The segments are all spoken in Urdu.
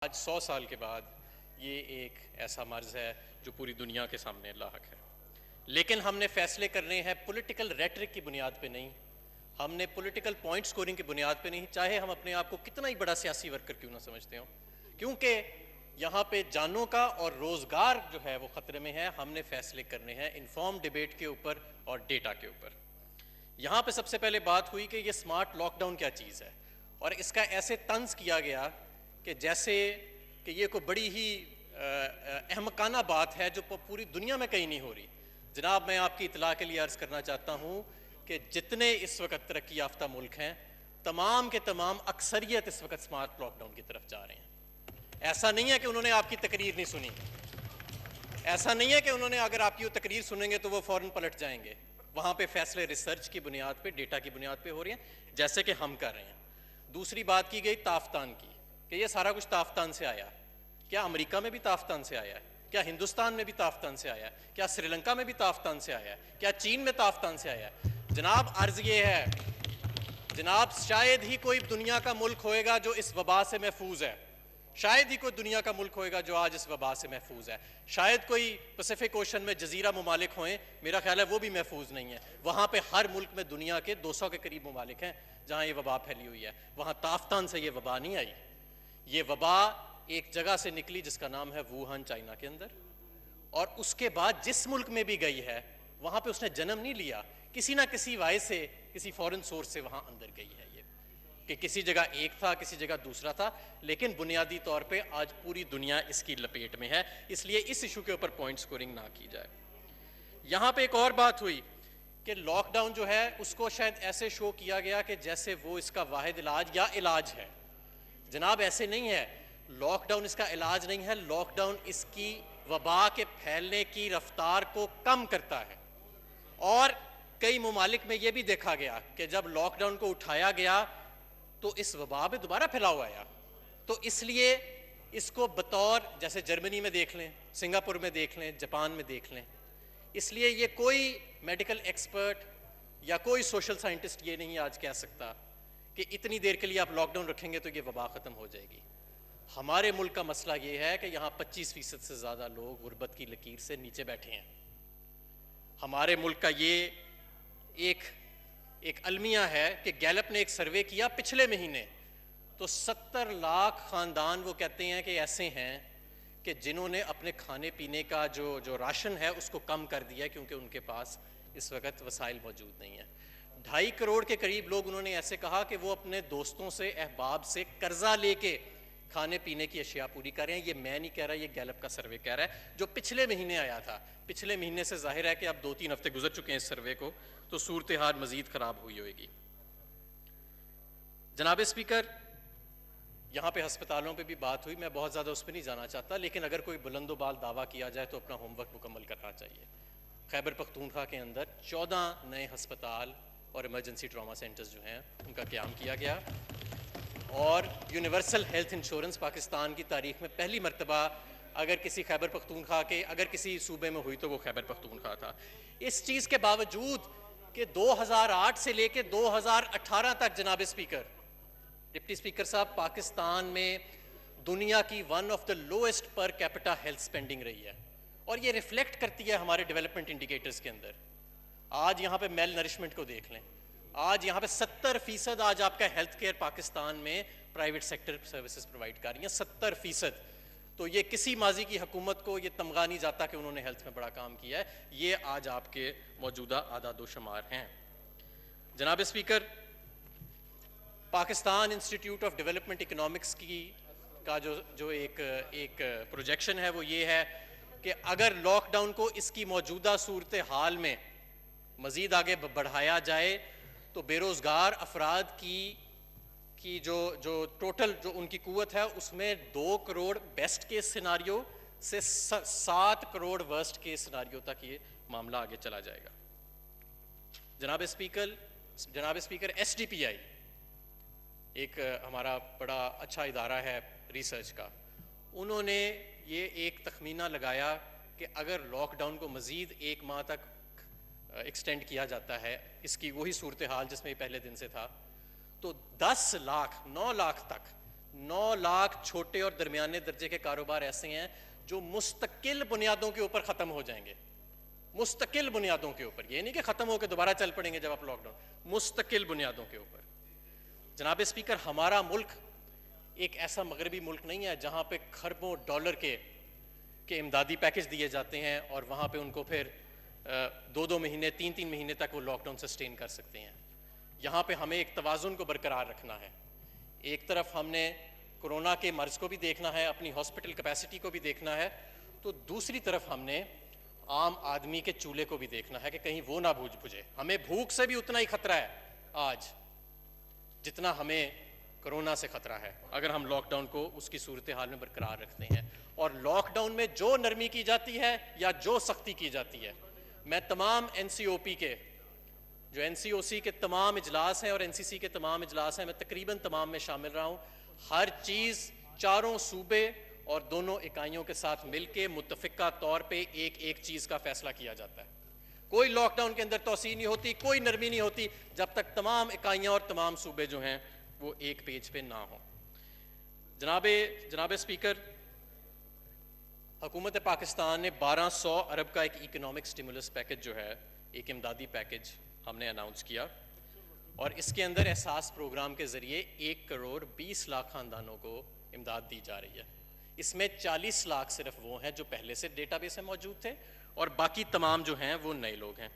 آج 100 سال کے بعد یہ ایک ایسا مرض ہے جو پوری دنیا کے سامنے لاحق ہے، لیکن ہم نے فیصلے کرنے ہیں پولیٹیکل ریٹرک کی بنیاد پہ نہیں، ہم نے پولیٹیکل پوائنٹ سکورنگ کی بنیاد پہ نہیں، چاہے ہم اپنے آپ کو کتنا ہی بڑا سیاسی ورکر کیوں نہ سمجھتے ہوں، کیونکہ یہاں پہ جانوں کا اور روزگار جو ہے وہ خطرے میں ہے۔ ہم نے فیصلے کرنے ہیں انفارم ڈیبیٹ کے اوپر اور ڈیٹا کے اوپر۔ یہاں پہ سب سے پہلے بات ہوئی کہ یہ سمارٹ لاک ڈاؤن کیا چیز ہے، اور اس کا ایسے طنز کیا گیا کہ جیسے کہ یہ کوئی بڑی ہی احمقانہ بات ہے جو پوری دنیا میں کہیں نہیں ہو رہی۔ جناب، میں آپ کی اطلاع کے لیے عرض کرنا چاہتا ہوں کہ جتنے اس وقت ترقی یافتہ ملک ہیں، تمام کے تمام اکثریت اس وقت سمارٹ لاک ڈاؤن کی طرف جا رہے ہیں۔ ایسا نہیں ہے کہ انہوں نے آپ کی تقریر نہیں سنی، ایسا نہیں ہے کہ انہوں نے اگر آپ کی وہ تقریر سنیں گے تو وہ فوراً پلٹ جائیں گے۔ وہاں پہ فیصلے ریسرچ کی بنیاد پہ، ڈیٹا کی بنیاد پہ ہو رہے ہیں، جیسے کہ ہم کر رہے ہیں۔ دوسری بات کی گئی تافتان کی، کہ یہ سارا کچھ تافتان سے آیا۔ کیا امریکہ میں بھی تافتان سے آیا ہے؟ کیا ہندوستان میں بھی تافتان سے آیا ہے؟ کیا سری لنکا میں بھی تافتان سے آیا ہے؟ کیا چین میں تافتان سے آیا ہے؟ جناب، عرض یہ ہے، جناب شاید ہی کوئی دنیا کا ملک ہوئے گا جو اس وبا سے محفوظ ہے، شاید ہی کوئی دنیا کا ملک ہوئے گا جو آج اس وبا سے محفوظ ہے۔ شاید کوئی پیسفک اوشن میں جزیرہ ممالک ہوئیں، میرا خیال ہے وہ بھی محفوظ نہیں ہے۔ وہاں پہ ہر ملک میں دنیا کے 200 کے قریب ممالک ہیں جہاں یہ وبا پھیلی ہوئی ہے۔ وہاں تافتان سے یہ وبا نہیں آئی، یہ وبا ایک جگہ سے نکلی جس کا نام ہے ووہان، چائنا کے اندر، اور اس کے بعد جس ملک میں بھی گئی ہے وہاں پہ اس نے جنم نہیں لیا، کسی نہ کسی وجہ سے، کسی فورن سورس سے وہاں اندر گئی ہے یہ، کہ کسی جگہ ایک تھا، کسی جگہ دوسرا تھا، لیکن بنیادی طور پہ آج پوری دنیا اس کی لپیٹ میں ہے۔ اس لیے اس ایشو کے اوپر پوائنٹ سکورنگ نہ کی جائے۔ یہاں پہ ایک اور بات ہوئی کہ لاک ڈاؤن جو ہے اس کو شاید ایسے شو کیا گیا کہ جیسے وہ اس کا واحد علاج یا علاج ہے۔ جناب، ایسے نہیں ہے، لاک ڈاؤن اس کا علاج نہیں ہے، لاک ڈاؤن اس کی وبا کے پھیلنے کی رفتار کو کم کرتا ہے۔ اور کئی ممالک میں یہ بھی دیکھا گیا کہ جب لاک ڈاؤن کو اٹھایا گیا تو اس وبا میں دوبارہ پھیلاؤ آیا، تو اس لیے اس کو بطور، جیسے جرمنی میں دیکھ لیں، سنگاپور میں دیکھ لیں، جاپان میں دیکھ لیں، اس لیے یہ کوئی میڈیکل ایکسپرٹ یا کوئی سوشل سائنٹسٹ یہ نہیں آج کہہ سکتا کہ اتنی دیر کے لیے آپ لاک ڈاؤن رکھیں گے تو یہ وبا ختم ہو جائے گی۔ ہمارے ملک کا مسئلہ یہ ہے کہ یہاں 25% سے زیادہ لوگ غربت کی لکیر سے نیچے بیٹھے ہیں۔ ہمارے ملک کا یہ ایک المیہ ہے کہ گیلپ نے ایک سروے کیا پچھلے مہینے، تو 70 لاکھ خاندان وہ کہتے ہیں کہ ایسے ہیں کہ جنہوں نے اپنے کھانے پینے کا جو راشن ہے اس کو کم کر دیا ہے، کیونکہ ان کے پاس اس وقت وسائل موجود نہیں ہیں۔ 2.5 کروڑ کے قریب لوگ انہوں نے ایسے کہا کہ وہ اپنے دوستوں سے، احباب سے قرضہ لے کے کھانے پینے کی اشیاء پوری کر رہے ہیں۔ یہ میں نہیں کہہ رہا، یہ گیلپ کا سروے کہہ رہا ہے، جو پچھلے مہینے آیا تھا۔ پچھلے مہینے سے ظاہر ہے کہ اب 2-3 ہفتے گزر چکے ہیں اس سروے کو، تو صورتحال مزید خراب ہوئی ہوئے گی۔ جناب اسپیکر، یہاں پہ ہسپتالوں پہ بھی بات ہوئی، میں بہت زیادہ اس پہ نہیں جانا چاہتا، لیکن اگر کوئی بلند و بال دعویٰ کیا جائے تو اپنا ہوم ورک مکمل کرنا چاہیے۔ خیبر پختونخوا کے اندر 14 نئے ہسپتال اور ایمرجنسی ٹراما سینٹرز جو ہیں ان کا قیام کیا گیا، اور یونیورسل ہیلتھ انشورنس پاکستان کی تاریخ میں پہلی مرتبہ اگر کسی خیبر پختونخوا کے، اگر کسی صوبے میں ہوئی تو وہ خیبر پختونخوا تھا۔ اس چیز کے باوجود کہ 2008 سے لے کے 2018 تک، جناب اسپیکر، ڈپٹی اسپیکر صاحب، پاکستان میں دنیا کی one of the lowest per capita health spending رہی ہے، اور یہ ریفلیکٹ کرتی ہے ہمارے ڈیولپمنٹ انڈیکیٹرز کے اندر۔ آج یہاں پہ میل نرشمنٹ کو دیکھ لیں، آج یہاں پہ 70% آج آپ کا ہیلتھ کیئر پاکستان میں پرائیویٹ سیکٹر سروسز پرووائڈ کر رہی ہیں، 70%۔ تو یہ کسی ماضی کی حکومت کو یہ تمغہ نہیں جاتا کہ انہوں نے ہیلتھ میں بڑا کام کیا ہے، یہ آج آپ کے موجودہ اعداد و شمار ہیں۔ جناب speaker, Pakistan institute of development economics کا جو ایک پروجیکشن ہے وہ یہ ہے کہ اگر لاک ڈاؤن کو اس کی موجودہ صورتحال میں مزید آگے بڑھایا جائے تو بے روزگار افراد کی جو ٹوٹل جو ان کی قوت ہے اس میں 2 کروڑ بیسٹ کیس سیناریو سے 7 کروڑ ورسٹ کیس سیناریو تک یہ معاملہ آگے چلا جائے گا۔ جناب اسپیکر، ایس ڈی پی آئی ایک ہمارا بڑا اچھا ادارہ ہے ریسرچ کا، انہوں نے یہ ایک تخمینہ لگایا کہ اگر لاک ڈاؤن کو مزید 1 ماہ تک ایکسٹینڈ کیا جاتا ہے، اس کی وہی صورتحال جس میں پہلے دن سے تھا، تو 9 لاکھ تک 9 لاکھ چھوٹے اور درمیانے درجے کے کاروبار ایسے ہیں جو مستقل بنیادوں کے اوپر ختم ہو جائیں گے. مستقل بنیادوں کے اوپر, یہ نہیں کہ ختم ہو کے دوبارہ چل پڑیں گے جب آپ لاک ڈاؤن, مستقل بنیادوں کے اوپر. جناب اسپیکر, ہمارا ملک ایک ایسا مغربی ملک نہیں ہے جہاں پہ کھربوں ڈالر کے امدادی پیکج دیے جاتے ہیں اور وہاں پہ ان کو پھر 2 مہینے 3 مہینے تک وہ لاک ڈاؤن سسٹین کر سکتے ہیں. یہاں پہ ہمیں ایک توازن کو برقرار رکھنا ہے. ایک طرف ہم نے کرونا کے مرض کو بھی دیکھنا ہے, اپنی ہاسپٹل کیپیسٹی کو بھی دیکھنا ہے, تو دوسری طرف ہم نے عام آدمی کے چولہے کو بھی دیکھنا ہے کہ کہیں وہ نہ بجھے. ہمیں بھوک سے بھی اتنا ہی خطرہ ہے آج جتنا ہمیں کرونا سے خطرہ ہے, اگر ہم لاک ڈاؤن کو اس کی صورتحال میں برقرار رکھتے ہیں. اور لاک ڈاؤن میں جو نرمی کی جاتی ہے یا جو سختی کی جاتی ہے, میں تمام این سی او پی کے, جو این سی او سی کے تمام اجلاس ہیں اور این سی سی کے تمام اجلاس ہیں, میں تقریباً تمام میں شامل رہا ہوں. ہر چیز چاروں صوبے اور دونوں اکائیوں کے ساتھ مل کے متفقہ طور پہ ایک چیز کا فیصلہ کیا جاتا ہے. کوئی لاک ڈاؤن کے اندر توسیع نہیں ہوتی, کوئی نرمی نہیں ہوتی جب تک تمام اکائیاں اور تمام صوبے جو ہیں وہ ایک پیج پہ نہ ہوں. جناب اسپیکر, حکومت پاکستان نے 1200 ارب کا ایک اکنامک سٹیمولس پیکج جو ہے, ایک امدادی پیکج ہم نے اناؤنس کیا, اور اس کے اندر احساس پروگرام کے ذریعے 1 کروڑ 20 لاکھ خاندانوں کو امداد دی جا رہی ہے. اس میں 40 لاکھ صرف وہ ہیں جو پہلے سے ڈیٹا بیس میں موجود تھے, اور باقی تمام جو ہیں وہ نئے لوگ ہیں.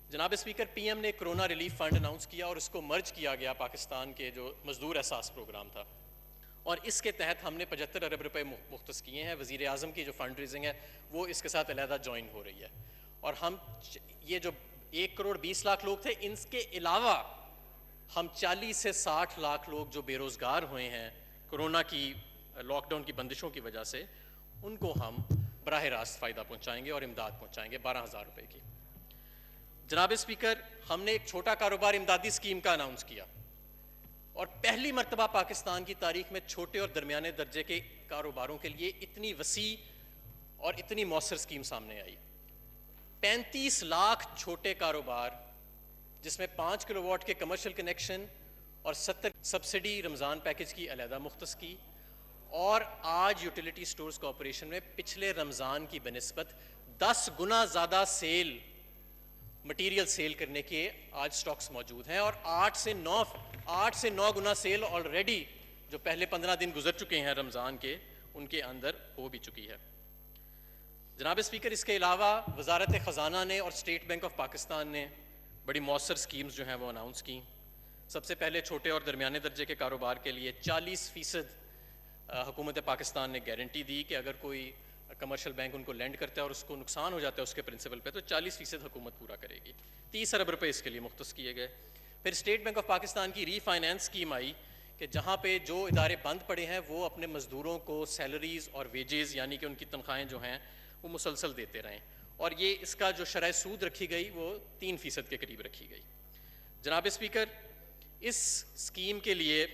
جناب اسپیکر, پی ایم نے کرونا ریلیف فنڈ اناؤنس کیا اور اس کو مرج کیا گیا پاکستان کے جو مزدور احساس پروگرام تھا, اور اس کے تحت ہم نے 75 ارب روپے مختص کیے ہیں. وزیر اعظم کی جو فنڈ ریزنگ ہے وہ اس کے ساتھ علیحدہ جوائن ہو رہی ہے, اور ہم یہ جو 1 کروڑ 20 لاکھ لوگ تھے, ان کے علاوہ ہم 40 سے 60 لاکھ لوگ جو بے روزگار ہوئے ہیں کرونا کی لاک ڈاؤن کی بندشوں کی وجہ سے, ان کو ہم براہ راست فائدہ پہنچائیں گے اور امداد پہنچائیں گے 12,000 روپے کی. جناب اسپیکر, ہم نے ایک چھوٹا کاروبار امدادی اسکیم کا اناؤنس کیا, اور پہلی مرتبہ پاکستان کی تاریخ میں چھوٹے اور درمیانے درجے کے کاروباروں کے لیے اتنی وسیع اور اتنی مؤثر اسکیم سامنے آئی. 35 لاکھ چھوٹے کاروبار, جس میں 5 کلو واٹ کے کمرشل کنیکشن اور 70 سبسڈی رمضان پیکج کی علیحدہ مختص کی, اور آج یوٹیلیٹی سٹورز کارپوریشن میں پچھلے رمضان کی بنسبت 10 گنا زیادہ مٹیریل سیل کرنے کے آج سٹاکس موجود ہیں, اور 8 سے 9 گنا سیل آلریڈی جو پہلے 15 دن گزر چکے ہیں رمضان کے, ان کے اندر ہو بھی چکی ہے. جناب اسپیکر, اس کے علاوہ وزارت خزانہ نے اور اسٹیٹ بینک آف پاکستان نے بڑی مؤثر اسکیمز جو ہیں وہ اناؤنس کی. سب سے پہلے چھوٹے اور درمیانے درجے کے کاروبار کے لیے 40% حکومت پاکستان نے گارنٹی دی کہ اگر کوئی کمرشل بینک ان کو لینڈ کرتا ہے اور اس کو نقصان ہو جاتا ہے اس کے پرنسپل پہ, تو 40% حکومت پورا کرے گی. 30 ارب روپے اس کے لیے مختص کیے گئے. پھر اسٹیٹ بینک آف پاکستان کی ری فائنانس اسکیم آئی کہ جہاں پہ جو ادارے بند پڑے ہیں وہ اپنے مزدوروں کو سیلریز اور ویجز, یعنی کہ ان کی تنخواہیں جو ہیں وہ مسلسل دیتے رہیں, اور یہ اس کا جو شرح سود رکھی گئی وہ 3% کے قریب رکھی گئی. جناب اسپیکر, اس اسکیم کے لیے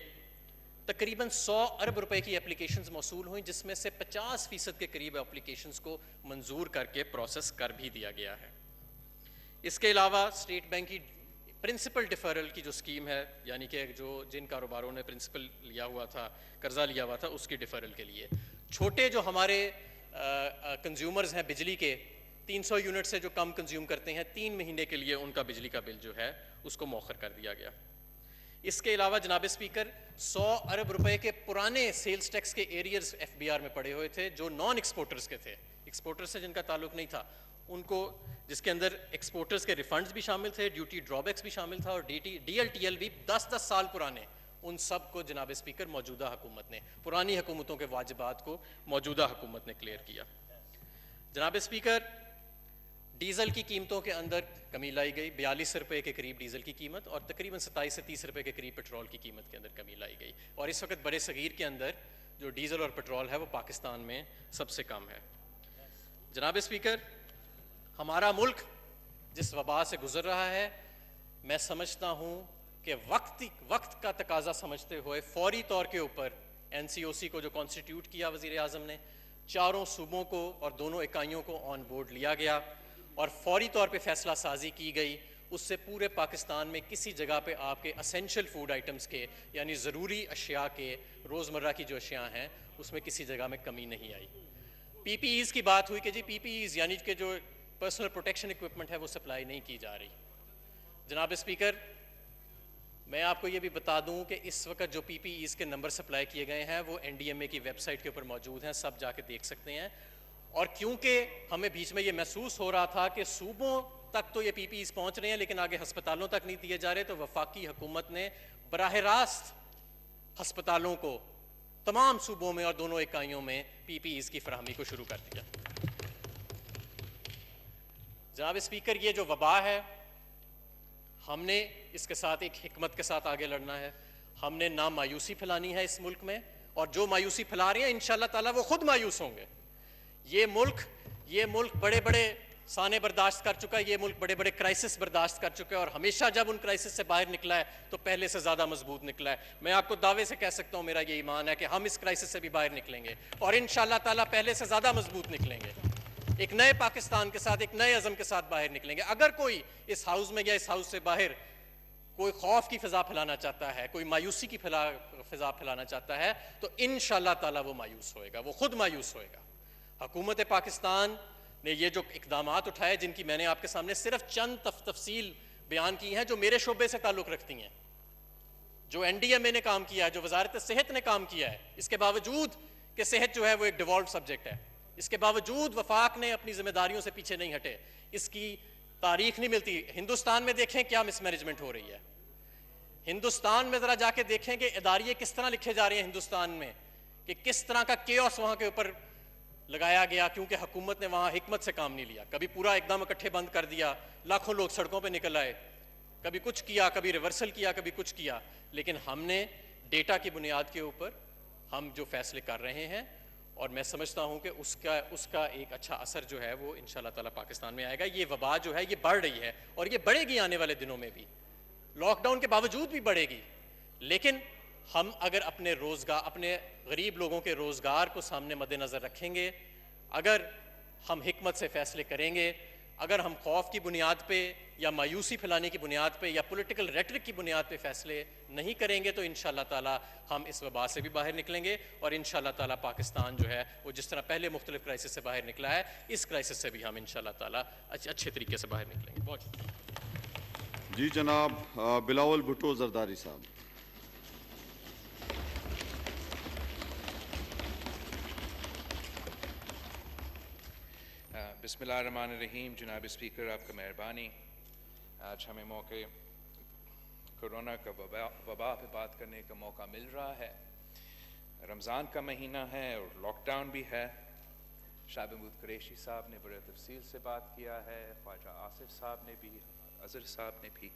تقریباً 100 ارب روپے کی اپلیکیشنز موصول ہوئیں, جس میں سے 50% کے قریب اپلیکیشنز کو منظور کر کے پروسیس کر بھی دیا گیا ہے. اس کے علاوہ اسٹیٹ بینک کی پرنسپل ڈیفرل کی جو اسکیم ہے, یعنی کہ جن کاروباروں نے پرنسپل لیا ہوا تھا, قرضہ لیا ہوا تھا, اس کی ڈیفرل کے لیے چھوٹے جو ہمارے کنزیومرز ہیں بجلی کے, 300 یونٹ سے جو کم کنزیوم کرتے ہیں, 3 مہینے کے لیے ان کا بجلی کا بل جو ہے اس کو مؤخر کر دیا گیا. اس کے علاوہ جناب اسپیکر, 100 ارب روپے کے پرانے سیلز ٹیکس کے ایریئرز ایف بی آر میں پڑے ہوئے تھے جو نان ایکسپورٹرز کے تھے, ایکسپورٹرز سے جن کا تعلق نہیں تھا, ان کو, جس کے اندر ایکسپورٹرز کے ریفنڈز بھی شامل تھے, ڈیوٹی ڈرا بیکس بھی شامل تھا, اور ڈی ایل ٹی ایل بھی 10 سال پرانے, ان سب کو جناب اسپیکر موجودہ حکومت نے, پرانی حکومتوں کے واجبات کو موجودہ حکومت نے کلیئر کیا. جناب اسپیکر, ڈیزل کی قیمتوں کے اندر کمی لائی گئی, 42 روپے کے قریب ڈیزل کی قیمت, اور تقریباً 27 سے 30 روپے کے قریب پیٹرول کی قیمت کے اندر کمی لائی گئی, اور اس وقت برے صغیر کے اندر جو ڈیزل اور پیٹرول ہے وہ پاکستان میں سب سے کم ہے. جناب اسپیکر, ہمارا ملک جس وبا سے گزر رہا ہے, میں سمجھتا ہوں کہ وقت کا تقاضا سمجھتے ہوئے فوری طور کے اوپر این سی او سی کو جو کانسٹیٹیوٹ کیا وزیر اعظم نے, چاروں صوبوں کو اور دونوں اکائیوں کو آن بورڈ لیا گیا, اور فوری طور پہ فیصلہ سازی کی گئی, اس سے پورے پاکستان میں کسی جگہ پہ آپ کے اسینشل فوڈ آئٹمز کے یعنی ضروری اشیاء کے روزمرہ کی جو اشیاء ہیں اس میں کسی جگہ میں کمی نہیں آئی. پی پی ایز کی بات ہوئی کہ جی پی پی ایز یعنی کہ جو پرسنل پروٹیکشن اکوپمنٹ ہے وہ سپلائی نہیں کی جا رہی. جناب اسپیکر میں آپ کو یہ بھی بتا دوں کہ اس وقت جو پی پی ایز کے نمبر سپلائی کیے گئے ہیں وہ این ڈی ایم اے کی ویب سائٹ کے اوپر موجود ہیں, سب جا کے دیکھ سکتے ہیں. اور کیونکہ ہمیں بیچ میں یہ محسوس ہو رہا تھا کہ صوبوں تک تو یہ پی پی ایز پہنچ رہے ہیں لیکن آگے ہسپتالوں تک نہیں دیے جا رہے, تو وفاقی حکومت نے براہ راست ہسپتالوں کو تمام صوبوں میں اور دونوں اکائیوں میں پی پی ایز کی فراہمی کو شروع کر دیا. جناب اسپیکر یہ جو وبا ہے ہم نے اس کے ساتھ ایک حکمت کے ساتھ آگے لڑنا ہے. ہم نے نہ مایوسی پھیلانی ہے اس ملک میں, اور جو مایوسی پھیلا رہے ہیں انشاءاللہ تعالیٰ وہ خود مایوس ہوں گے. یہ ملک بڑے بڑے سانے برداشت کر چکا ہے, یہ ملک بڑے بڑے کرائسس برداشت کر چکا ہے, اور ہمیشہ جب ان کرائسس سے باہر نکلا ہے تو پہلے سے زیادہ مضبوط نکلا ہے. میں آپ کو دعوے سے کہہ سکتا ہوں, میرا یہ ایمان ہے کہ ہم اس کرائسس سے بھی باہر نکلیں گے اور انشاءاللہ تعالیٰ پہلے سے زیادہ مضبوط نکلیں گے, ایک نئے پاکستان کے ساتھ, ایک نئے عزم کے ساتھ باہر نکلیں گے. اگر کوئی اس ہاؤس میں یا اس ہاؤس سے باہر کوئی خوف کی فضا پھیلانا چاہتا ہے, کوئی مایوسی کی فضا پھیلانا چاہتا ہے, تو انشاءاللہ تعالیٰ وہ مایوس ہوئے گا, وہ خود مایوس ہوئے گا. حکومت پاکستان نے یہ جو اقدامات اٹھائے جن کی میں نے آپ کے سامنے صرف چند تفصیل بیان کی ہیں جو میرے شعبے سے تعلق رکھتی ہیں, جو این ڈی ایم اے نے کام کیا ہے, جو وزارت صحت نے کام کیا ہے, اس کے باوجود کہ صحت جو ہے وہ ایک ڈیوالوڈ سبجیکٹ ہے, اس کے باوجود وفاق نے اپنی ذمہ داریوں سے پیچھے نہیں ہٹے. اس کی تاریخ نہیں ملتی. ہندوستان میں دیکھیں کیا مس مینجمنٹ ہو رہی ہے, ہندوستان میں ذرا جا کے دیکھیں کہ اداریے کس طرح لکھے جا رہے ہیں ہندوستان میں, کہ کس طرح کا کیوس وہاں کے اوپر لگایا گیا, کیونکہ حکومت نے وہاں حکمت سے کام نہیں لیا. کبھی پورا اقدام اکٹھے بند کر دیا, لاکھوں لوگ سڑکوں پہ نکل آئے, کبھی کچھ کیا, کبھی ریورسل کیا, کبھی کچھ کیا. لیکن ہم نے ڈیٹا کی بنیاد کے اوپر ہم جو فیصلے کر رہے ہیں, اور میں سمجھتا ہوں کہ اس کا ایک اچھا اثر جو ہے وہ انشاءاللہ تعالیٰ پاکستان میں آئے گا. یہ وبا جو ہے یہ بڑھ رہی ہے اور یہ بڑھے گی آنے والے دنوں میں بھی, لاک ڈاؤن کے باوجود بھی بڑھے گی. لیکن ہم اگر اپنے غریب لوگوں کے روزگار کو سامنے مد نظر رکھیں گے, اگر ہم حکمت سے فیصلے کریں گے, اگر ہم خوف کی بنیاد پہ یا مایوسی پھیلانے کی بنیاد پہ یا پولیٹیکل ریٹرک کی بنیاد پہ فیصلے نہیں کریں گے, تو انشاءاللہ تعالیٰ ہم اس وبا سے بھی باہر نکلیں گے, اور انشاءاللہ تعالیٰ پاکستان جو ہے وہ جس طرح پہلے مختلف کرائسس سے باہر نکلا ہے, اس کرائسس سے بھی ہم انشاءاللہ تعالیٰ اچھے طریقے سے باہر نکلیں گے. بہت شکریہ. جی جناب بلاول بھٹو زرداری صاحب. بسم اللہ الرحمن الرحیم. جناب اسپیکر آپ کا مہربانی, آج ہمیں موقع کورونا کا وبا پہ بات کرنے کا موقع مل رہا ہے. رمضان کا مہینہ ہے اور لاک ڈاؤن بھی ہے. شاہ محمود قریشی صاحب نے بڑے تفصیل سے بات کیا ہے, خواجہ آصف صاحب نے بھی, اظہر صاحب نے بھی.